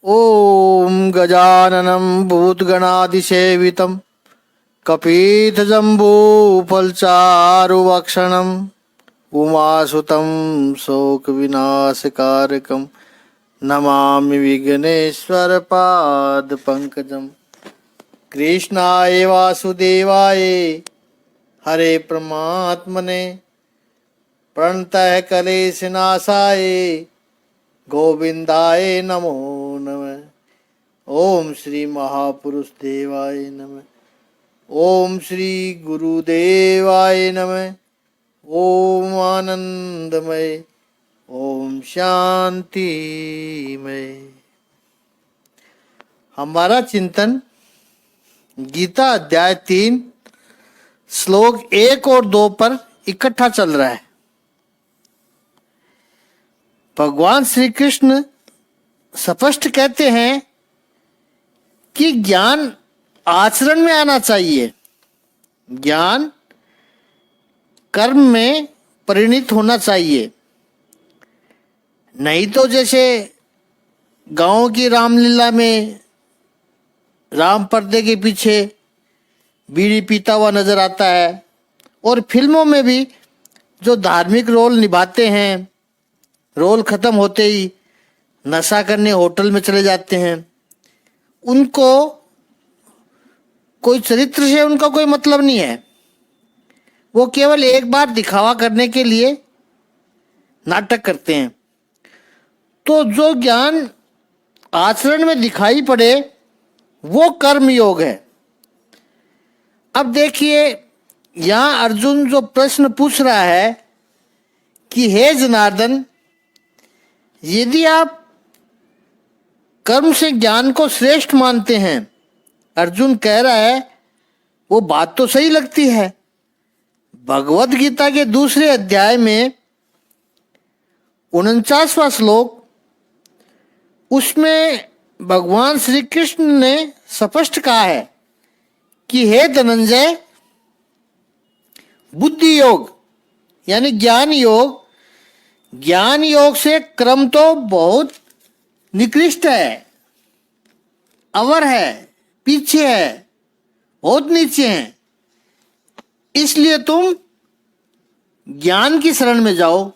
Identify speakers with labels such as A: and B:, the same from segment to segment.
A: ओम गजाननं भूतगणादिसेवितं कपीतजम्बूफलचारुभक्षणम् उमासुतं शोकविनाशकारकं नमामि विघ्नेश्वरपादपङ्कजम्। कृष्णाय वासुदेवाय हरे परमात्मने प्रणतः कलेशनाशाय गोविंदाय नमो नमः। ओम श्री महापुरुष देवाय नमः। ओम श्री गुरुदेवाय नमः। ओम आनंदमय। ओम शांतिमय। हमारा चिंतन गीता अध्याय 3 श्लोक 1 और 2 पर इकट्ठा चल रहा है। भगवान श्री कृष्ण स्पष्ट कहते हैं कि ज्ञान आचरण में आना चाहिए, ज्ञान कर्म में परिणित होना चाहिए। नहीं तो जैसे गांव की रामलीला में राम पर्दे के पीछे बीड़ी पीता हुआ नजर आता है, और फिल्मों में भी जो धार्मिक रोल निभाते हैं, रोल खत्म होते ही नशा करने होटल में चले जाते हैं। उनको कोई चरित्र से उनका कोई मतलब नहीं है, वो केवल एक बार दिखावा करने के लिए नाटक करते हैं। तो जो ज्ञान आचरण में दिखाई पड़े वो कर्म योग है। अब देखिए, यहाँ अर्जुन जो प्रश्न पूछ रहा है कि हे जनार्दन, यदि आप कर्म से ज्ञान को श्रेष्ठ मानते हैं, अर्जुन कह रहा है, वो बात तो सही लगती है। भगवत गीता के दूसरे अध्याय में 49वां श्लोक, उसमें भगवान श्री कृष्ण ने स्पष्ट कहा है कि हे धनंजय, बुद्धि योग यानी ज्ञान योग से क्रम तो बहुत निकृष्ट है, अवर है, पीछे है, बहुत नीचे है। इसलिए तुम ज्ञान की शरण में जाओ।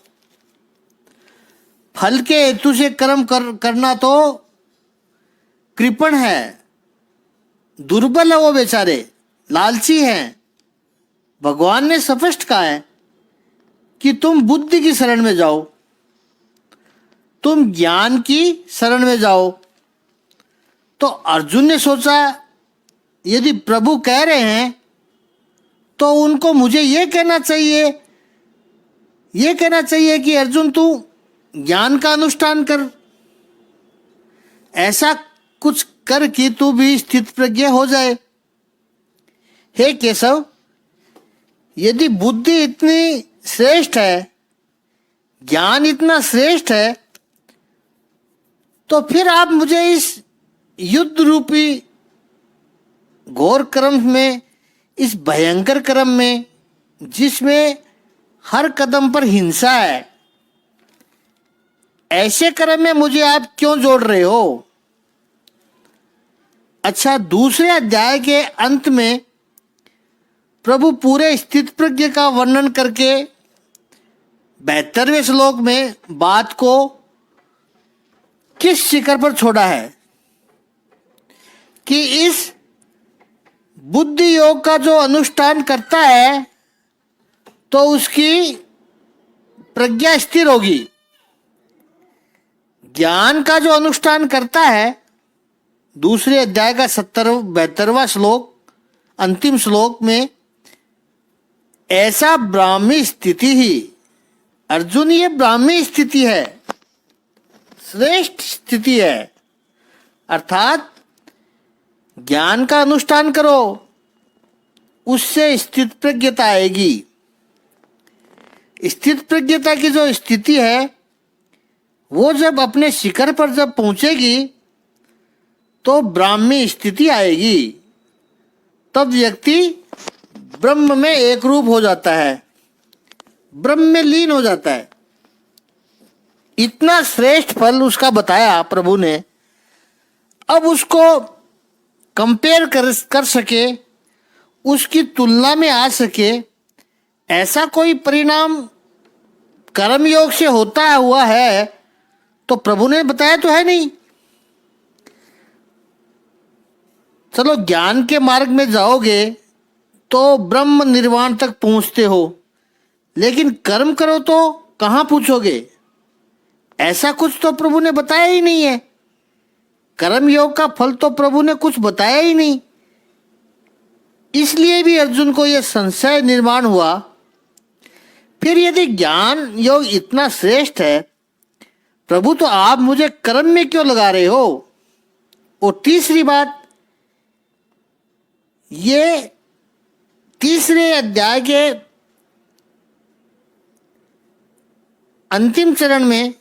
A: फल के हेतु से कर्म करना तो कृपण है, दुर्बल है, वो बेचारे लालची हैं। भगवान ने स्पष्ट कहा है कि तुम बुद्धि की शरण में जाओ, तुम ज्ञान की शरण में जाओ। तो अर्जुन ने सोचा, यदि प्रभु कह रहे हैं तो उनको मुझे ये कहना चाहिए कि अर्जुन तू ज्ञान का अनुष्ठान कर, ऐसा कुछ कर कि तू भी स्थित प्रज्ञ हो जाए। हे केशव, यदि बुद्धि इतनी श्रेष्ठ है, ज्ञान इतना श्रेष्ठ है, तो फिर आप मुझे इस युद्ध रूपी घोर कर्म में, इस भयंकर कर्म में, जिसमें हर कदम पर हिंसा है, ऐसे कर्म में मुझे आप क्यों जोड़ रहे हो? अच्छा, दूसरे अध्याय के अंत में प्रभु पूरे स्थित प्रज्ञ का वर्णन करके 72वें श्लोक में बात को किस शिखर पर छोड़ा है कि इस बुद्धि योग का जो अनुष्ठान करता है तो उसकी प्रज्ञा स्थिर होगी। ज्ञान का जो अनुष्ठान करता है, दूसरे अध्याय का 72वां श्लोक, अंतिम श्लोक में, ऐसा ब्राह्मी स्थिति ही, अर्जुन ये ब्राह्मी स्थिति है, श्रेष्ठ स्थिति है। अर्थात ज्ञान का अनुष्ठान करो, उससे स्थित प्रज्ञता आएगी। स्थित प्रज्ञता की जो स्थिति है, वो जब अपने शिखर पर जब पहुंचेगी तो ब्राह्मी स्थिति आएगी। तब व्यक्ति ब्रह्म में एक रूप हो जाता है, ब्रह्म में लीन हो जाता है। इतना श्रेष्ठ फल उसका बताया प्रभु ने, अब उसको कंपेयर कर सके, उसकी तुलना में आ सके, ऐसा कोई परिणाम कर्मयोग से होता हुआ है तो प्रभु ने बताया तो है नहीं। चलो ज्ञान के मार्ग में जाओगे तो ब्रह्म निर्वाण तक पहुंचते हो, लेकिन कर्म करो तो कहाँ पूछोगे? ऐसा कुछ तो प्रभु ने बताया ही नहीं है। कर्म योग का फल तो प्रभु ने कुछ बताया ही नहीं। इसलिए भी अर्जुन को यह संशय निर्माण हुआ। फिर यदि ज्ञान योग इतना श्रेष्ठ है, प्रभु तो आप मुझे कर्म में क्यों लगा रहे हो? और तीसरी बात, ये तीसरे अध्याय के अंतिम चरण में,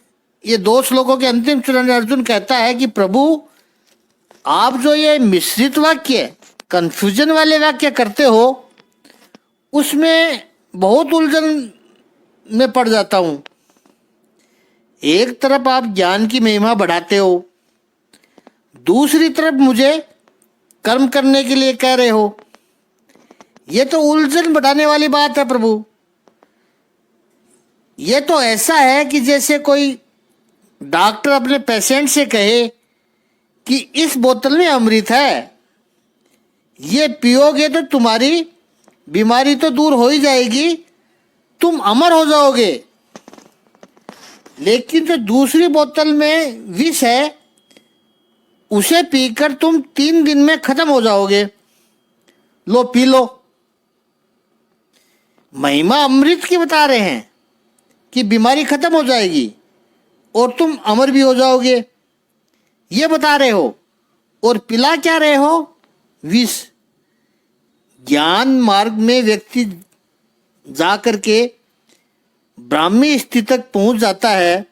A: ये 2 श्लोकों के अंतिम चरण में अर्जुन कहता है कि प्रभु आप जो ये मिश्रित वाक्य, कंफ्यूजन वाले वाक्य करते हो, उसमें बहुत उलझन में पड़ जाता हूं। एक तरफ आप ज्ञान की महिमा बढ़ाते हो, दूसरी तरफ मुझे कर्म करने के लिए कह रहे हो। ये तो उलझन बढ़ाने वाली बात है प्रभु। ये तो ऐसा है कि जैसे कोई डॉक्टर अपने पेशेंट से कहे कि इस बोतल में अमृत है, ये पियोगे तो तुम्हारी बीमारी तो दूर हो ही जाएगी, तुम अमर हो जाओगे। लेकिन जो दूसरी बोतल में विष है, उसे पीकर तुम 3 दिन में खत्म हो जाओगे, लो पी लो। महिमा अमृत की बता रहे हैं कि बीमारी खत्म हो जाएगी और तुम अमर भी हो जाओगे, ये बता रहे हो। और पिला क्या रहे हो? विष। ज्ञान मार्ग में व्यक्ति जा करके ब्राह्मी स्थिति तक पहुंच जाता है,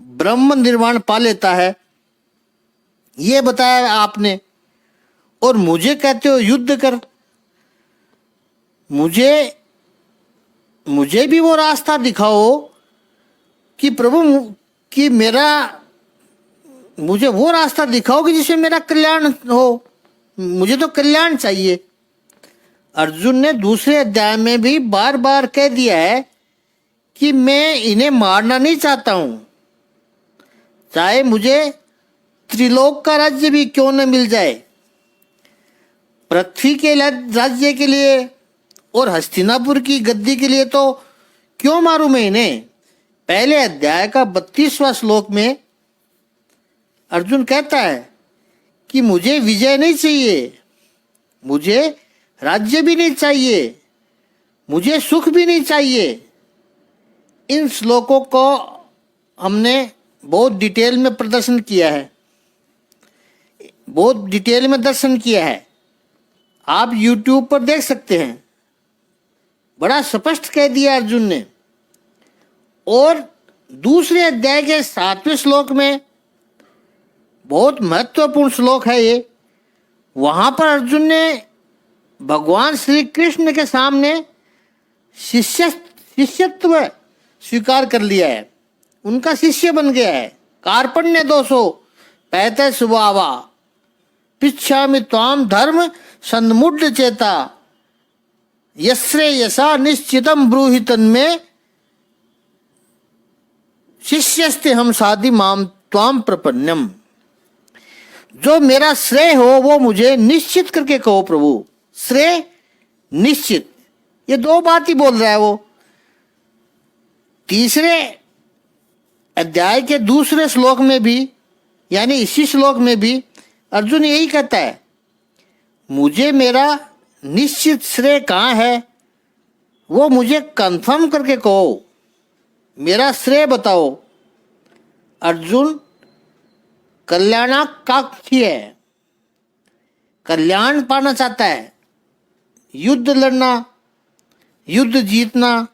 A: ब्रह्म निर्वाण पा लेता है, ये बताया आपने। और मुझे कहते हो युद्ध कर। मुझे भी वो रास्ता दिखाओ कि प्रभु कि मुझे वो रास्ता दिखाओ कि जिसमें मेरा कल्याण हो। मुझे तो कल्याण चाहिए। अर्जुन ने दूसरे अध्याय में भी बार बार कह दिया है कि मैं इन्हें मारना नहीं चाहता हूं, चाहे मुझे त्रिलोक का राज्य भी क्यों न मिल जाए। पृथ्वी के राज्य के लिए और हस्तिनापुर की गद्दी के लिए तो क्यों मारूं मैं इन्हें। पहले अध्याय का 32वां श्लोक में अर्जुन कहता है कि मुझे विजय नहीं चाहिए, मुझे राज्य भी नहीं चाहिए, मुझे सुख भी नहीं चाहिए। इन श्लोकों को हमने बहुत डिटेल में प्रदर्शन किया है, बहुत डिटेल में दर्शन किया है। आप YouTube पर देख सकते हैं। बड़ा स्पष्ट कह दिया अर्जुन ने। और दूसरे अध्याय के 7वें श्लोक में, बहुत महत्वपूर्ण श्लोक है ये, वहां पर अर्जुन ने भगवान श्री कृष्ण के सामने शिष्यत्व स्वीकार कर लिया है, उनका शिष्य बन गया है। कार्पण्य दोषो पैते स्वभावा पिच्छामि त्वाम धर्म सन्मुड्ड चेता यश्रेयसा निश्चितम ब्रूहि तन्मे शिष्यस्ते हम साधि माम त्वाम प्रपन्नम। जो मेरा श्रेय हो वो मुझे निश्चित करके कहो प्रभु। श्रेय निश्चित, ये 2 बात ही बोल रहा है वो। तीसरे अध्याय के दूसरे श्लोक में भी, यानी इसी श्लोक में भी अर्जुन यही कहता है, मुझे मेरा निश्चित श्रेय कहाँ है वो मुझे कंफर्म करके कहो, मेरा श्रेय बताओ। अर्जुन कल्याणाकांक्षी है, कल्याण पाना चाहता है। युद्ध लड़ना, युद्ध जीतना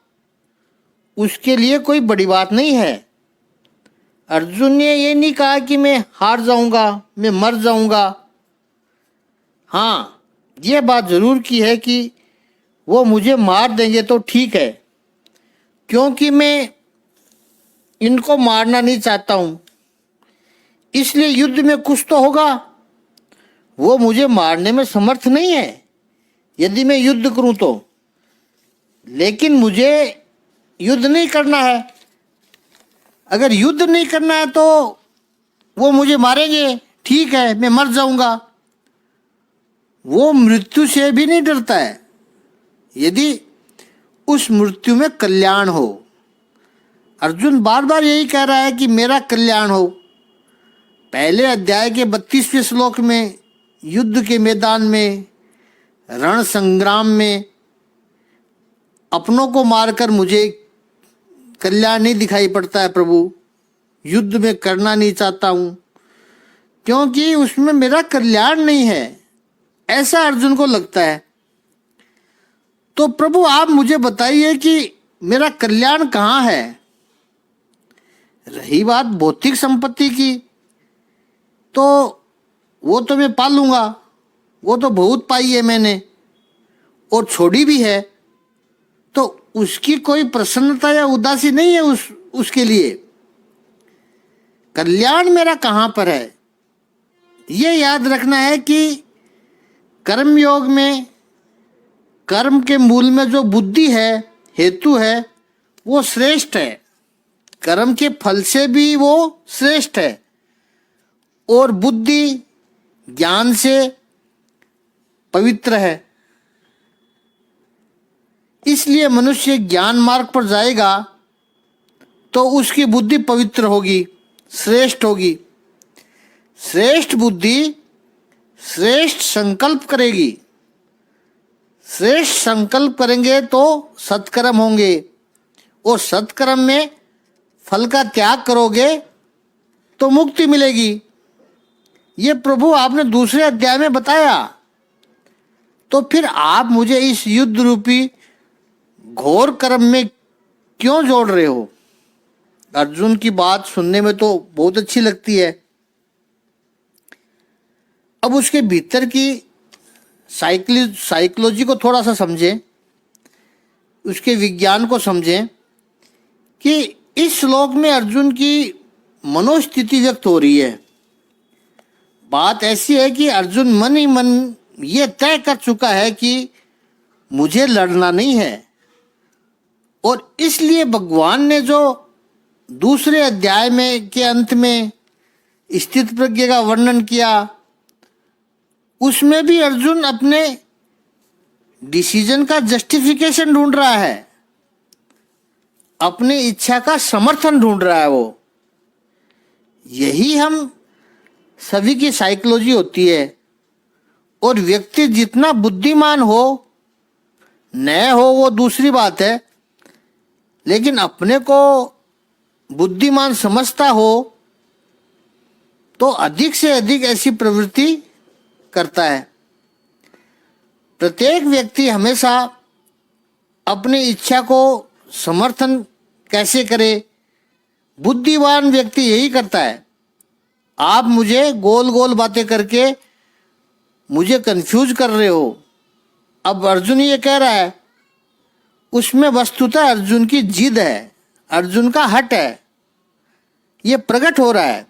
A: उसके लिए कोई बड़ी बात नहीं है। अर्जुन ने ये नहीं कहा कि मैं हार जाऊंगा, मैं मर जाऊंगा। हाँ, ये बात जरूर की है कि वो मुझे मार देंगे तो ठीक है, क्योंकि मैं इनको मारना नहीं चाहता हूं, इसलिए युद्ध में कुछ तो होगा, वो मुझे मारने में समर्थ नहीं है यदि मैं युद्ध करूं तो, लेकिन मुझे युद्ध नहीं करना है। अगर युद्ध नहीं करना है तो वो मुझे मारेंगे, ठीक है, मैं मर जाऊंगा। वो मृत्यु से भी नहीं डरता है यदि उस मृत्यु में कल्याण हो। अर्जुन बार बार यही कह रहा है कि मेरा कल्याण हो। पहले अध्याय के 32वें श्लोक में युद्ध के मैदान में, रण संग्राम में अपनों को मारकर मुझे कल्याण नहीं दिखाई पड़ता है प्रभु, युद्ध में करना नहीं चाहता हूँ क्योंकि उसमें मेरा कल्याण नहीं है, ऐसा अर्जुन को लगता है। तो प्रभु आप मुझे बताइए कि मेरा कल्याण कहाँ है। रही बात भौतिक संपत्ति की, तो वो तो मैं पा लूँगा, वो तो बहुत पाई है मैंने और छोड़ी भी है, तो उसकी कोई प्रसन्नता या उदासी नहीं है उसके लिए। कल्याण मेरा कहाँ पर है, ये याद रखना है कि कर्म योग में कर्म के मूल में जो बुद्धि है, हेतु है, वो श्रेष्ठ है, कर्म के फल से भी वो श्रेष्ठ है, और बुद्धि ज्ञान से पवित्र है। इसलिए मनुष्य ज्ञान मार्ग पर जाएगा तो उसकी बुद्धि पवित्र होगी, श्रेष्ठ होगी। श्रेष्ठ बुद्धि श्रेष्ठ संकल्प करेगी, श्रेष्ठ संकल्प करेंगे तो सत्कर्म होंगे, और सत्कर्म में फल का त्याग करोगे तो मुक्ति मिलेगी। ये प्रभु आपने दूसरे अध्याय में बताया, तो फिर आप मुझे इस युद्ध रूपी घोर कर्म में क्यों जोड़ रहे हो। अर्जुन की बात सुनने में तो बहुत अच्छी लगती है। अब उसके भीतर की साइकोलॉजी को थोड़ा सा समझें, उसके विज्ञान को समझें कि इस श्लोक में अर्जुन की मनोस्थिति व्यक्त हो रही है। बात ऐसी है कि अर्जुन मन ही मन ये तय कर चुका है कि मुझे लड़ना नहीं है, और इसलिए भगवान ने जो दूसरे अध्याय में के अंत में स्थित प्रज्ञ का वर्णन किया, उसमें भी अर्जुन अपने डिसीजन का जस्टिफिकेशन ढूंढ रहा है, अपनी इच्छा का समर्थन ढूंढ रहा है। वो यही हम सभी की साइकोलॉजी होती है। और व्यक्ति जितना बुद्धिमान हो, न हो वो दूसरी बात है, लेकिन अपने को बुद्धिमान समझता हो तो अधिक से अधिक ऐसी प्रवृत्ति करता है। प्रत्येक व्यक्ति हमेशा अपनी इच्छा को समर्थन कैसे करे, बुद्धिमान व्यक्ति यही करता है। आप मुझे गोल गोल बातें करके मुझे कंफ्यूज कर रहे हो। अब अर्जुन ये कह रहा है, उसमें वस्तुतः अर्जुन की जिद है, अर्जुन का हट है, ये प्रकट हो रहा है।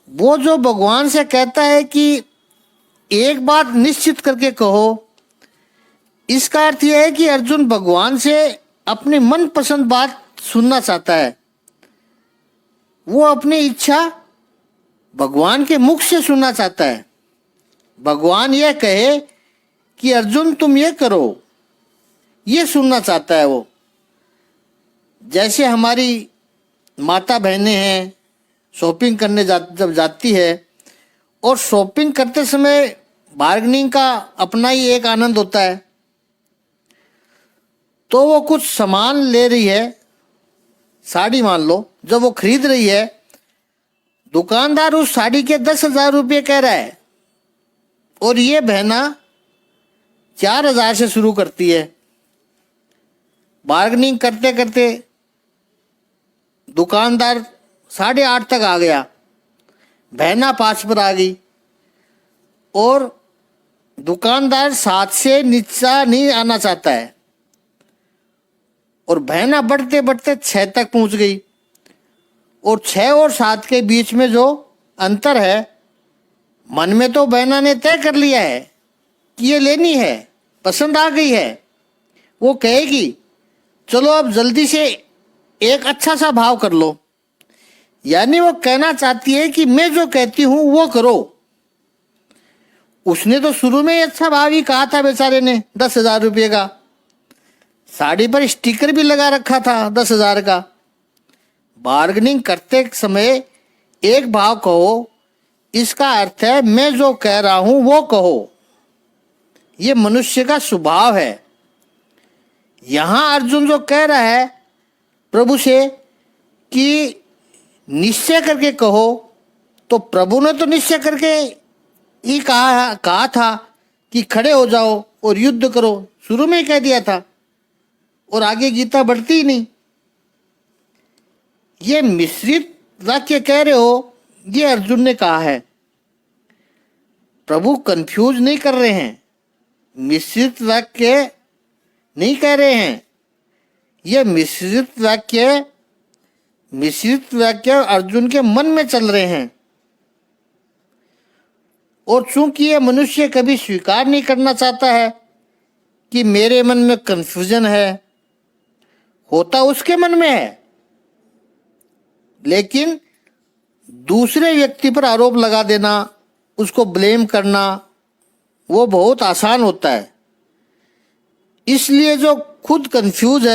A: वो जो भगवान से कहता है कि एक बात निश्चित करके कहो, इसका अर्थ यह है कि अर्जुन भगवान से अपनी मनपसंद बात सुनना चाहता है। वो अपनी इच्छा भगवान के मुख से सुनना चाहता है। भगवान यह कहे कि अर्जुन तुम ये करो, ये सुनना चाहता है वो। जैसे हमारी माता बहनें हैं, शॉपिंग करने जब जाती है, और शॉपिंग करते समय बार्गेनिंग का अपना ही एक आनंद होता है। तो वो कुछ सामान ले रही है, साड़ी मान लो, जब वो खरीद रही है, दुकानदार उस साड़ी के 10,000 रुपये कह रहा है, और ये बहना 4,000 से शुरू करती है। बार्गेनिंग करते करते दुकानदार 8.5 तक आ गया, बहना 5 पर आ गई, और दुकानदार 7 से नीचा नहीं आना चाहता है, और बहना बढ़ते बढ़ते 6 तक पहुंच गई, और 6 और 7 के बीच में जो अंतर है मन में तो बहना ने तय कर लिया है कि ये लेनी है, पसंद आ गई है। वो कहेगी चलो अब जल्दी से एक अच्छा सा भाव कर लो। यानी वो कहना चाहती है कि मैं जो कहती हूं वो करो। उसने तो शुरू में ही अच्छा भाव ही कहा था बेचारे ने, 10,000 रुपये का। साड़ी पर स्टिकर भी लगा रखा था 10,000 का। बार्गेनिंग करते समय एक भाव कहो, इसका अर्थ है मैं जो कह रहा हूं वो कहो। ये मनुष्य का स्वभाव है। यहां अर्जुन जो कह रहा है प्रभु से कि निश्चय करके कहो, तो प्रभु ने तो निश्चय करके ही कहा था कि खड़े हो जाओ और युद्ध करो, शुरू में ही कह दिया था, और आगे गीता बढ़ती ही नहीं। ये मिश्रित वाक्य कह रहे हो, ये अर्जुन ने कहा है। प्रभु कंफ्यूज नहीं कर रहे हैं, मिश्रित वाक्य नहीं कह रहे हैं। ये मिश्रित वाक्य अर्जुन के मन में चल रहे हैं। और चूंकि ये मनुष्य कभी स्वीकार नहीं करना चाहता है कि मेरे मन में कंफ्यूजन है, होता उसके मन में है, लेकिन दूसरे व्यक्ति पर आरोप लगा देना, उसको ब्लेम करना, वो बहुत आसान होता है। इसलिए जो खुद कंफ्यूज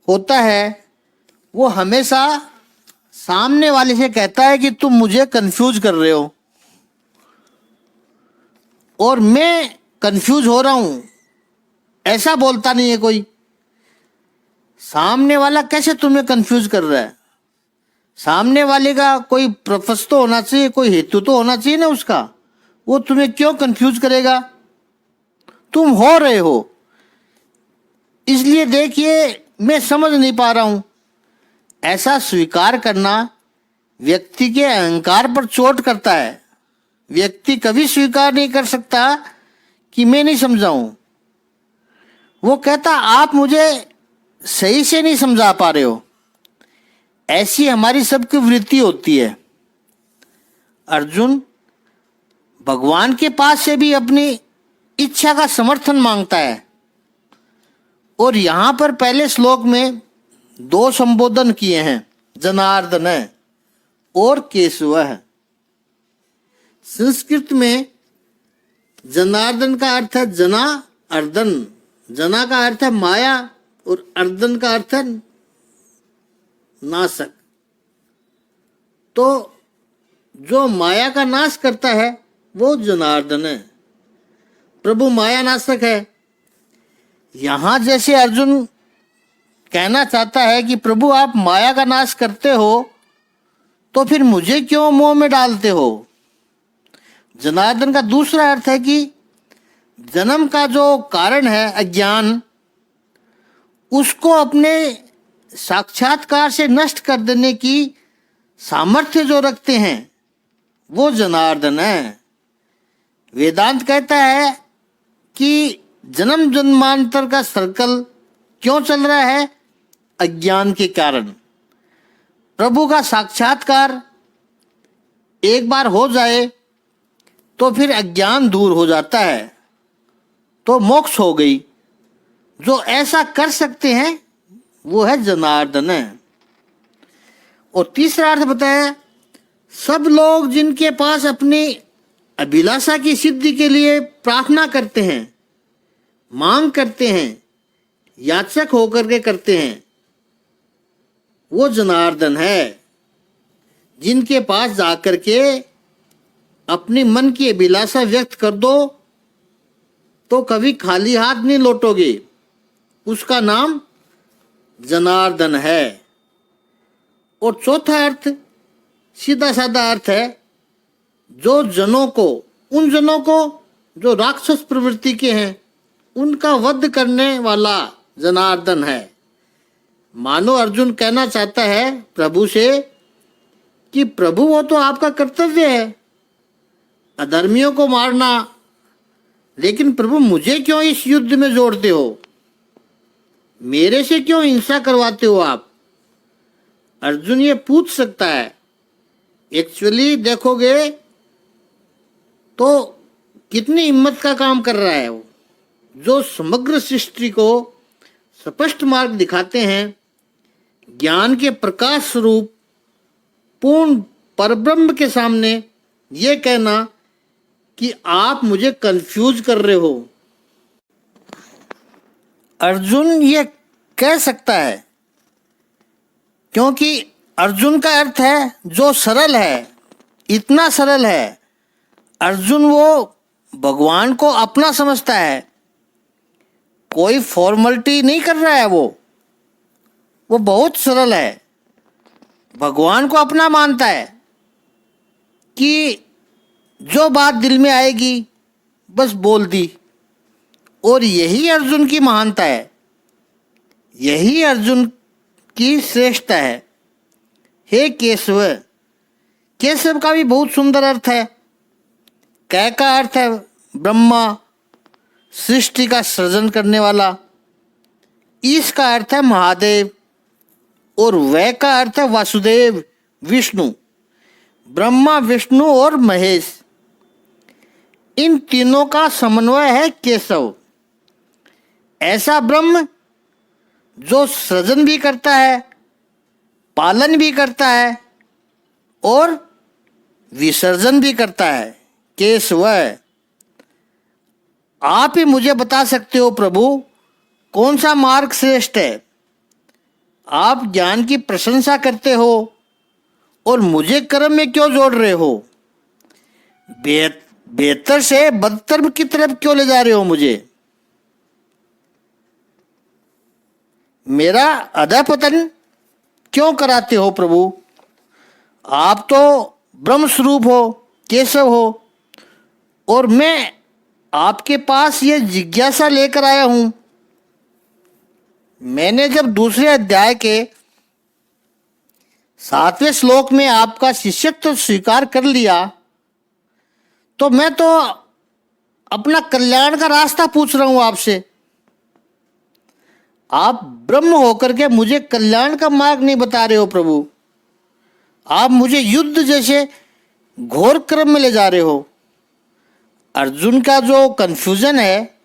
A: होता है वो हमेशा सामने वाले से कहता है कि तुम मुझे कंफ्यूज कर रहे हो और मैं कंफ्यूज हो रहा हूं। ऐसा बोलता नहीं है कोई। सामने वाला कैसे तुम्हें कंफ्यूज कर रहा है? सामने वाले का कोई पर्पस तो होना चाहिए, कोई हेतु तो होना चाहिए ना उसका। वो तुम्हें क्यों कंफ्यूज करेगा? तुम हो रहे हो। इसलिए देखिए मैं समझ नहीं पा रहा हूं। ऐसा स्वीकार करना व्यक्ति के अहंकार पर चोट करता है। व्यक्ति कभी स्वीकार नहीं कर सकता कि मैं नहीं समझाऊं। वो कहता आप मुझे सही से नहीं समझा पा रहे हो। ऐसी हमारी सबकी वृत्ति होती है। अर्जुन भगवान के पास से भी अपनी इच्छा का समर्थन मांगता है। और यहां पर पहले श्लोक में 2 संबोधन किए हैं, जनार्दन और केशव। संस्कृत में जनार्दन का अर्थ है जना, अर्दन। जना का अर्थ है माया और अर्दन का अर्थ है नाशक। तो जो माया का नाश करता है वो जनार्दन है। प्रभु माया नाशक है। यहां जैसे अर्जुन कहना चाहता है कि प्रभु आप माया का नाश करते हो तो फिर मुझे क्यों मोह में डालते हो। जनार्दन का दूसरा अर्थ है कि जन्म का जो कारण है अज्ञान, उसको अपने साक्षात्कार से नष्ट कर देने की सामर्थ्य जो रखते हैं वो जनार्दन है। वेदांत कहता है कि जन्म जन्मांतर का सर्कल क्यों चल रहा है? अज्ञान के कारण। प्रभु का साक्षात्कार एक बार हो जाए तो फिर अज्ञान दूर हो जाता है, तो मोक्ष हो गई। जो ऐसा कर सकते हैं वो है जनार्दन। और तीसरा अर्थ बताया, सब लोग जिनके पास अपनी अभिलाषा की सिद्धि के लिए प्रार्थना करते हैं, मांग करते हैं, याचक होकर के करते हैं, वो जनार्दन है। जिनके पास जाकर के अपनी मन की अभिलाषा व्यक्त कर दो तो कभी खाली हाथ नहीं लौटोगे, उसका नाम जनार्दन है। और चौथा अर्थ सीधा साधा अर्थ है, जो जनों को, उन जनों को जो राक्षस प्रवृत्ति के हैं, उनका वध करने वाला जनार्दन है। मानो अर्जुन कहना चाहता है प्रभु से कि प्रभु वो तो आपका कर्तव्य है अधर्मियों को मारना, लेकिन प्रभु मुझे क्यों इस युद्ध में जोड़ते हो? मेरे से क्यों हिंसा करवाते हो आप? अर्जुन ये पूछ सकता है। एक्चुअली देखोगे तो कितनी हिम्मत का काम कर रहा है वो, जो समग्र सृष्टि को स्पष्ट मार्ग दिखाते हैं। ज्ञान के प्रकाश स्वरूप पूर्ण परब्रह्म के सामने ये कहना कि आप मुझे कंफ्यूज कर रहे हो। अर्जुन ये कह सकता है क्योंकि अर्जुन का अर्थ है जो सरल है, इतना सरल है। अर्जुन वो भगवान को अपना समझता है, कोई फॉर्मेलिटी नहीं कर रहा है। वो बहुत सरल है, भगवान को अपना मानता है कि जो बात दिल में आएगी बस बोल दी। और यही अर्जुन की महानता है, यही अर्जुन की श्रेष्ठता है। हे केशव, केशव का भी बहुत सुंदर अर्थ है। कै का अर्थ है ब्रह्मा, सृष्टि का सृजन करने वाला। ईश का अर्थ है महादेव और वै का अर्थ है वासुदेव, विष्णु। ब्रह्मा, विष्णु और महेश, इन तीनों का समन्वय है केशव। ऐसा ब्रह्म जो सृजन भी करता है, पालन भी करता है और विसर्जन भी करता है। केशव, आप ही मुझे बता सकते हो प्रभु, कौन सा मार्ग श्रेष्ठ है। आप ज्ञान की प्रशंसा करते हो और मुझे कर्म में क्यों जोड़ रहे हो? बेहतर से बदतर की तरफ क्यों ले जा रहे हो मुझे? मेरा अधःपतन क्यों कराते हो प्रभु? आप तो ब्रह्म स्वरूप हो, केशव हो, और मैं आपके पास ये जिज्ञासा लेकर आया हूं। मैंने जब दूसरे अध्याय के 7वें श्लोक में आपका शिष्यत्व स्वीकार कर लिया तो मैं तो अपना कल्याण का रास्ता पूछ रहा हूं आपसे। आप ब्रह्म होकर के मुझे कल्याण का मार्ग नहीं बता रहे हो प्रभु। आप मुझे युद्ध जैसे घोर क्रम में ले जा रहे हो। अर्जुन का जो कंफ्यूजन है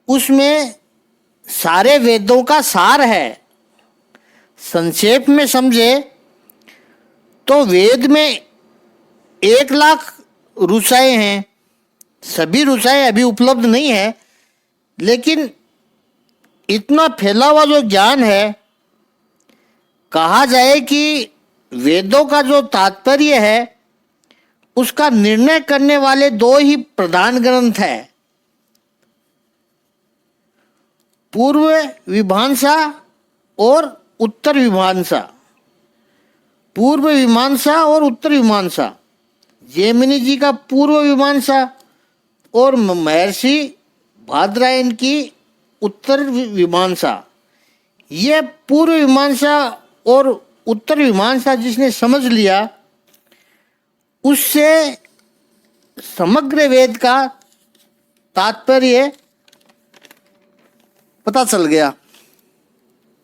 A: उसमें सारे वेदों का सार है। संक्षेप में समझे तो वेद में 1,00,000 रुचाएं हैं। सभी रुचाएं अभी उपलब्ध नहीं है, लेकिन इतना फैला हुआ जो ज्ञान है, कहा जाए कि वेदों का जो तात्पर्य है उसका निर्णय करने वाले 2 ही प्रधान ग्रंथ है, पूर्व मीमांसा और उत्तर मीमांसा। पूर्व मीमांसा और उत्तर मीमांसा, जैमिनी जी का पूर्व मीमांसा और महर्षि बादरायण की उत्तर मीमांसा। ये पूर्व मीमांसा और उत्तर मीमांसा जिसने समझ लिया उससे समग्र वेद का तात्पर्य पता चल गया।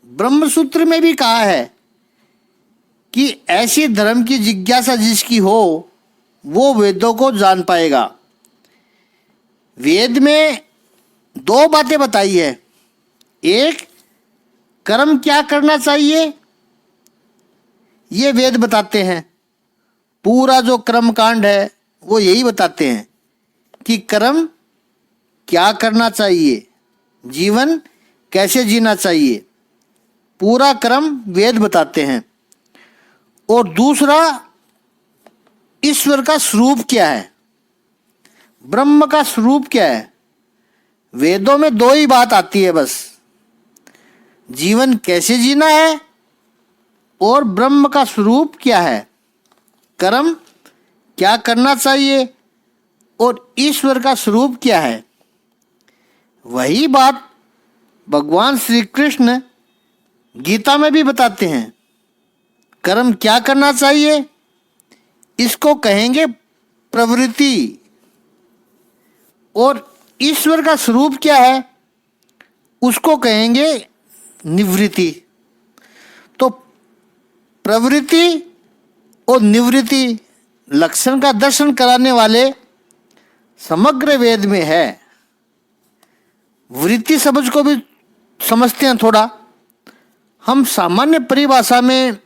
A: ब्रह्मसूत्र में भी कहा है कि ऐसी धर्म की जिज्ञासा जिसकी हो वो वेदों को जान पाएगा। वेद में 2 बातें बताई है। एक, कर्म क्या करना चाहिए, ये वेद बताते हैं। पूरा जो कर्म कांड है वो यही बताते हैं कि कर्म क्या करना चाहिए, जीवन कैसे जीना चाहिए। पूरा कर्म वेद बताते हैं। और दूसरा, ईश्वर का स्वरूप क्या है, ब्रह्म का स्वरूप क्या है। वेदों में 2 ही बात आती है बस, जीवन कैसे जीना है और ब्रह्म का स्वरूप क्या है। कर्म क्या करना चाहिए और ईश्वर का स्वरूप क्या है। वही बात भगवान श्री कृष्ण गीता में भी बताते हैं। कर्म क्या करना चाहिए, इसको कहेंगे प्रवृत्ति, और ईश्वर का स्वरूप क्या है उसको कहेंगे निवृत्ति। तो प्रवृत्ति और निवृत्ति लक्षण का दर्शन कराने वाले समग्र वेद में है। वृत्ति शब्द को भी समझते हैं थोड़ा। हम सामान्य परिभाषा में,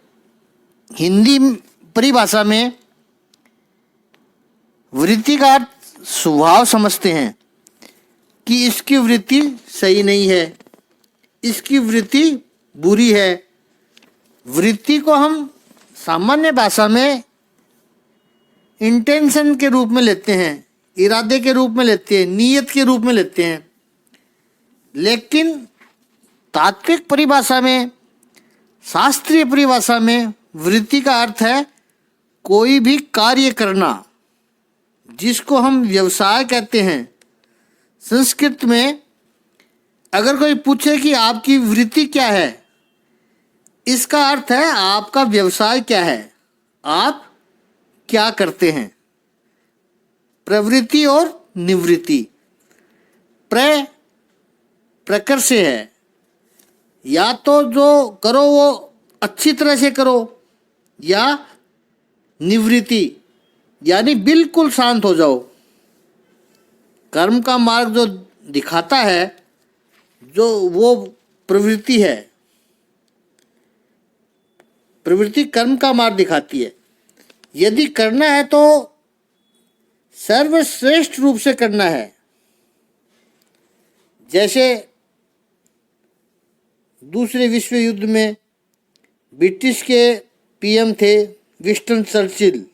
A: हिंदी परिभाषा में वृत्ति का अर्थ स्वभाव समझते हैं कि इसकी वृत्ति सही नहीं है, इसकी वृत्ति बुरी है। वृत्ति को हम सामान्य भाषा में इंटेंशन के रूप में लेते हैं, इरादे के रूप में लेते हैं, नीयत के रूप में लेते हैं। लेकिन तात्विक परिभाषा में, शास्त्रीय परिभाषा में वृत्ति का अर्थ है कोई भी कार्य करना, जिसको हम व्यवसाय कहते हैं। संस्कृत में अगर कोई पूछे कि आपकी वृत्ति क्या है, इसका अर्थ है आपका व्यवसाय क्या है, आप क्या करते हैं। प्रवृत्ति और निवृत्ति, प्रकर से है, या तो जो करो वो अच्छी तरह से करो, या निवृत्ति यानी बिल्कुल शांत हो जाओ। कर्म का मार्ग जो दिखाता है, जो वो प्रवृत्ति है। प्रवृत्ति कर्म का मार्ग दिखाती है। यदि करना है तो सर्वश्रेष्ठ रूप से करना है। जैसे दूसरे विश्व युद्ध में ब्रिटिश के पीएम थे विंस्टन चर्चिल।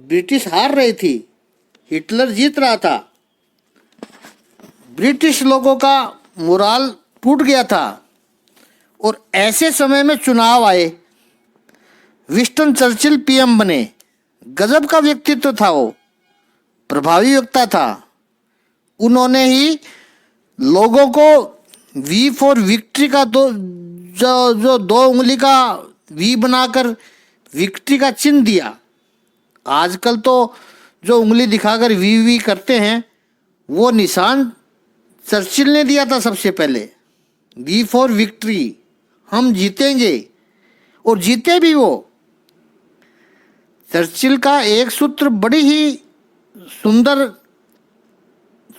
A: ब्रिटिश हार रही थी, हिटलर जीत रहा था। ब्रिटिश लोगों का मोराल टूट गया था और ऐसे समय में चुनाव आए। विंस्टन चर्चिल पीएम बने। गजब का व्यक्तित्व था वो, प्रभावी वक्ता था। उन्होंने ही लोगों को वी फॉर विक्ट्री का जो दो उंगली का वी बनाकर विक्ट्री का चिन्ह दिया। आजकल तो जो उंगली दिखाकर वी करते हैं, वो निशान चर्चिल ने दिया था सबसे पहले। वी फॉर विक्ट्री, हम जीतेंगे, और जीते भी वो। चर्चिल का एक सूत्र बड़ी ही सुंदर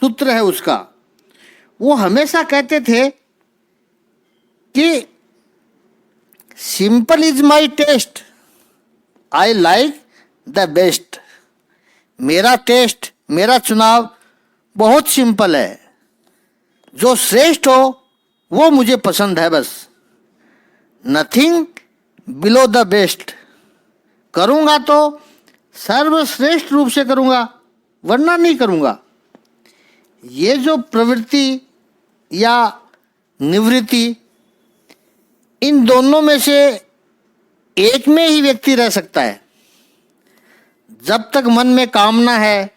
A: सूत्र है उसका। वो हमेशा कहते थे कि simple is my taste, I like the best. मेरा टेस्ट, मेरा चुनाव बहुत सिंपल है, जो श्रेष्ठ हो वो मुझे पसंद है बस। Nothing below the best. करूँगा तो सर्वश्रेष्ठ रूप से करूँगा, वरना नहीं करूँगा। ये जो प्रवृत्ति या निवृत्ति, इन दोनों में से एक में ही व्यक्ति रह सकता है। जब तक मन में कामना है,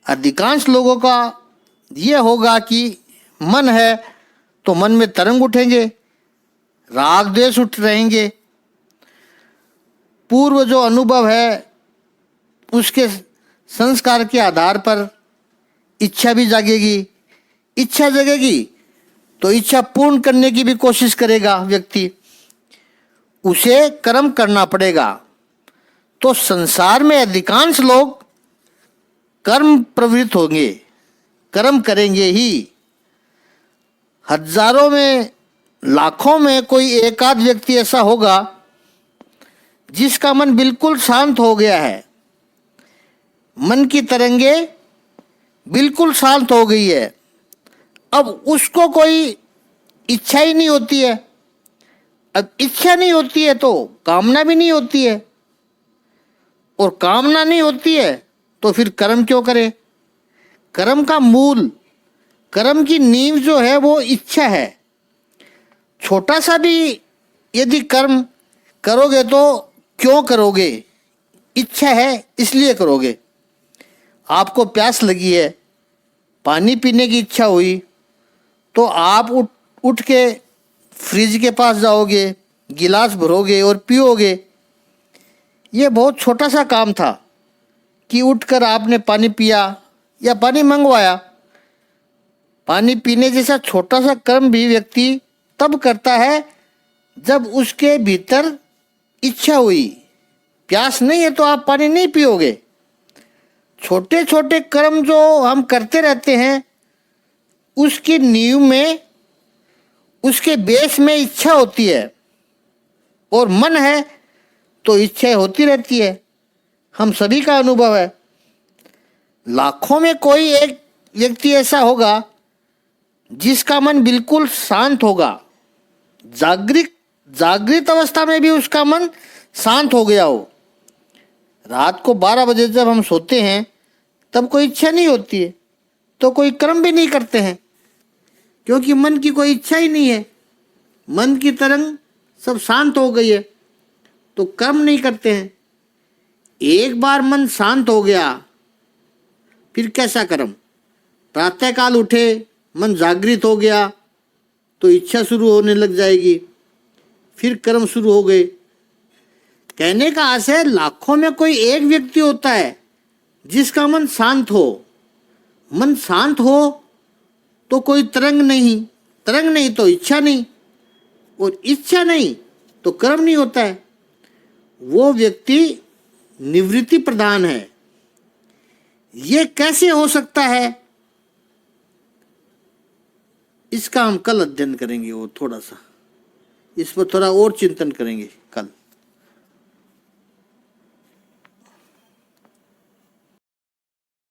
A: अधिकांश लोगों का ये होगा कि मन है तो मन में तरंग उठेंगे, राग द्वेष उठ रहेंगे। पूर्व जो अनुभव है उसके संस्कार के आधार पर इच्छा भी जागेगी। इच्छा जगेगी तो इच्छा पूर्ण करने की भी कोशिश करेगा व्यक्ति, उसे कर्म करना पड़ेगा। तो संसार में अधिकांश लोग कर्म प्रवृत्त होंगे, कर्म करेंगे ही। हजारों में, लाखों में कोई एकाध व्यक्ति ऐसा होगा जिसका मन बिल्कुल शांत हो गया है, मन की तरंगे बिल्कुल शांत हो गई है। अब उसको कोई इच्छा ही नहीं होती है। अब इच्छा नहीं होती है तो कामना भी नहीं होती है, और कामना नहीं होती है तो फिर कर्म क्यों करे। कर्म का मूल, कर्म की नींव जो है वो इच्छा है। छोटा सा भी यदि कर्म करोगे तो क्यों करोगे, इच्छा है इसलिए करोगे। आपको प्यास लगी है, पानी पीने की इच्छा हुई तो आप उठ के फ्रिज के पास जाओगे, गिलास भरोगे और पियोगे। ये बहुत छोटा सा काम था कि उठकर आपने पानी पिया या पानी मंगवाया। पानी पीने जैसा छोटा सा कर्म भी व्यक्ति तब करता है जब उसके भीतर इच्छा हुई। प्यास नहीं है तो आप पानी नहीं पियोगे। छोटे छोटे कर्म जो हम करते रहते हैं उसकी नींव में, उसके बेस में इच्छा होती है, और मन है तो इच्छा होती रहती है। हम सभी का अनुभव है। लाखों में कोई एक व्यक्ति ऐसा होगा जिसका मन बिल्कुल शांत होगा, जागृत अवस्था में भी उसका मन शांत हो गया हो। रात को 12 बजे जब हम सोते हैं तब कोई इच्छा नहीं होती है, तो कोई कर्म भी नहीं करते हैं, क्योंकि मन की कोई इच्छा ही नहीं है। मन की तरंग सब शांत हो गई है, तो कर्म नहीं करते हैं। एक बार मन शांत हो गया, फिर कैसा कर्म? प्रातःकाल उठे, मन जागृत हो गया तो इच्छा शुरू होने लग जाएगी, फिर कर्म शुरू हो गए। कहने का आशय है, लाखों में कोई एक व्यक्ति होता है जिसका मन शांत हो। मन शांत हो तो कोई तरंग नहीं, तरंग नहीं तो इच्छा नहीं, और इच्छा नहीं तो कर्म नहीं होता है। वो व्यक्ति निवृत्ति प्रधान है। ये कैसे हो सकता है, इसका हम कल अध्ययन करेंगे। वो थोड़ा सा इस पर थोड़ा और चिंतन करेंगे कल।